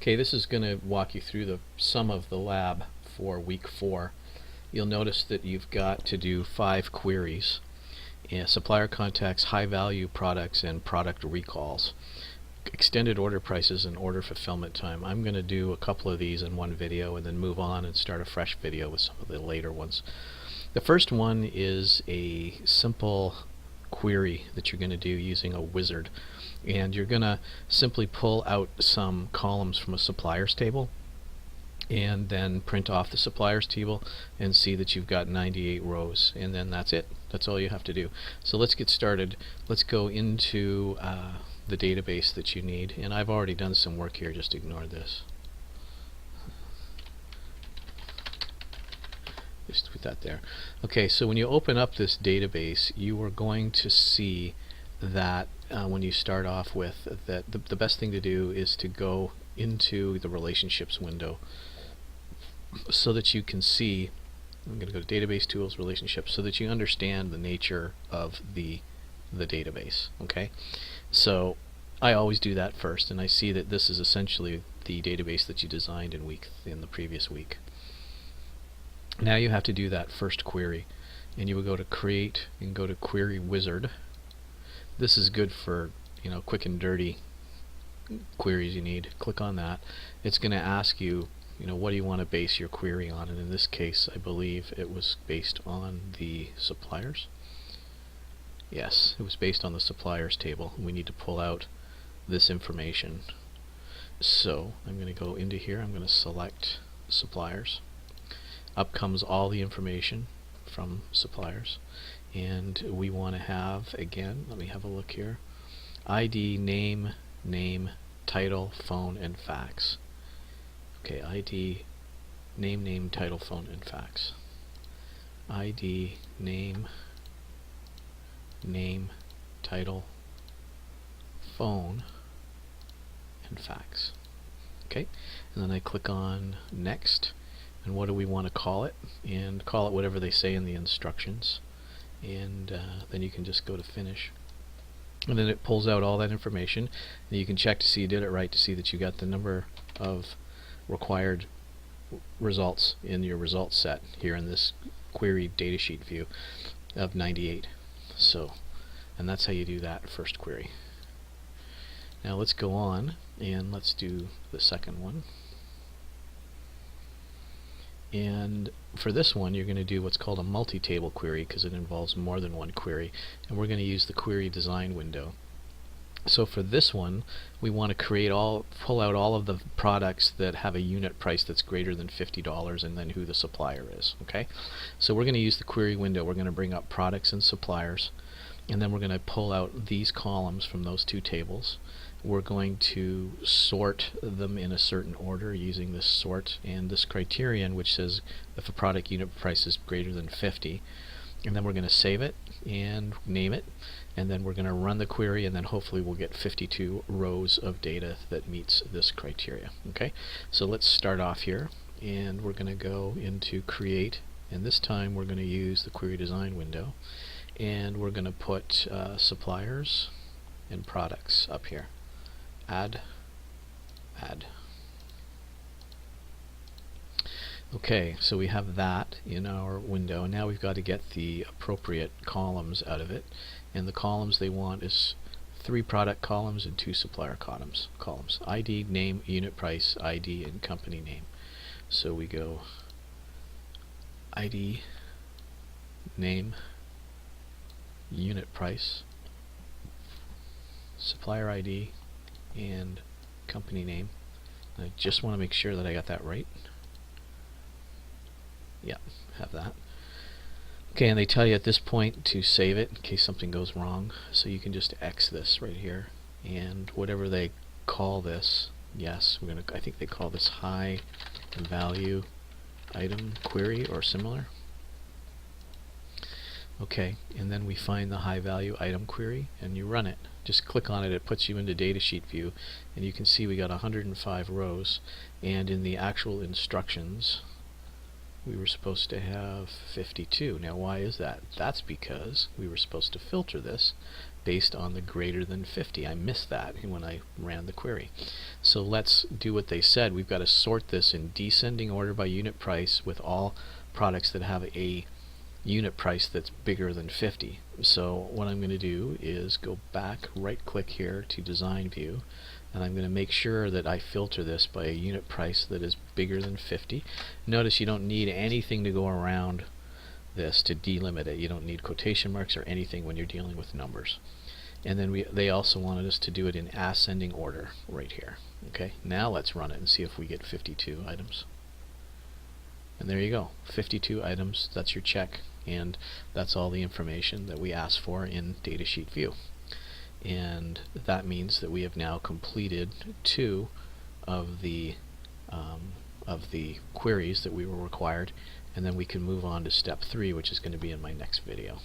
Okay, this is going to walk you through the sum of the lab for week 4. You'll notice that you've got to do 5 queries: supplier contacts, high value products, and product recalls, extended order prices, and order fulfillment time. I'm going to do a couple of these in one video and then move on and start a fresh video with some of the later ones. The first one is a simple query that you're going to do using a wizard, and you're going to simply pull out some columns from a suppliers table and then print off the suppliers table and see that you've got 98 rows, and then that's it. That's all you have to do. So let's get started. Let's go into the database that you need, and I've already done some work here, just ignore this. Just put that there. Okay, so when you open up this database, you are going to see that when you start off with that the best thing to do is to go into the relationships window so that you can see. I'm going to go to database tools, relationships, so that you understand the nature of the database. Okay, so I always do that first, and I see that this is essentially the database that you designed in the previous week. Now you have to do that first query, and you will go to create and go to query wizard. This is good for quick and dirty queries you need. Click on that. It's going to ask you what do you want to base your query on, and in this case I believe it was based on the suppliers. Yes, it was based on the suppliers table. We need to pull out this information. So I'm going to go into here, I'm going to select suppliers. Up comes all the information from suppliers, and we want to have, again, let me have a look here, ID, name, title, phone, and fax. Okay, ID, name, title, phone, and fax. ID, name, title, phone, and fax. Okay, and then I click on next. And what do we want to call it? And call it whatever they say in the instructions. And then you can just go to finish. And then it pulls out all that information. And you can check to see you did it right, to see that you got the number of required results in your results set here in this query datasheet view of 98. So, and that's how you do that first query. Now let's go on and let's do the second one. And for this one you're going to do what's called a multi-table query, because it involves more than one query, and we're going to use the query design window. So for this one we want to pull out all of the products that have a unit price that's greater than $50 and then who the supplier is. Okay, so we're going to use the query window. We're going to bring up products and suppliers, and then we're going to pull out these columns from those two tables. We're going to sort them in a certain order using this sort and this criterion, which says if a product unit price is greater than 50, and then we're going to save it and name it, and then we're going to run the query, and then hopefully we'll get 52 rows of data that meets this criteria. Okay, so let's start off here, and we're going to go into create, and this time we're going to use the query design window, and we're going to put suppliers and products up here. Add. Okay, so we have that in our window, and now we've got to get the appropriate columns out of it, and the columns they want is 3 product columns and 2 supplier columns. ID, name, unit price, ID, and company name. So we go ID, name, unit price, supplier ID, and company name. I just want to make sure that I got that right. Yeah, have that. Okay, and they tell you at this point to save it in case something goes wrong, so you can just X this right here, and whatever they call this, yes, I think they call this high value item query or similar. Okay, and then we find the high value item query and you run it. Just click on it, it puts you into datasheet view, and you can see we got 105 rows, and in the actual instructions we were supposed to have 52. Now why is that? That's because we were supposed to filter this based on the greater than 50. I missed that when I ran the query. So let's do what they said. We've got to sort this in descending order by unit price with all products that have a unit price that's bigger than 50. So what I'm going to do is go back, right click here to design view, and I'm going to make sure that I filter this by a unit price that is bigger than 50. Notice you don't need anything to go around this to delimit it. You don't need quotation marks or anything when you're dealing with numbers. And then they also wanted us to do it in ascending order right here. Okay, now let's run it and see if we get 52 items. And there you go, 52 items. That's your check, and that's all the information that we asked for in datasheet view. And that means that we have now completed 2 of the queries that we were required, and then we can move on to step 3, which is going to be in my next video.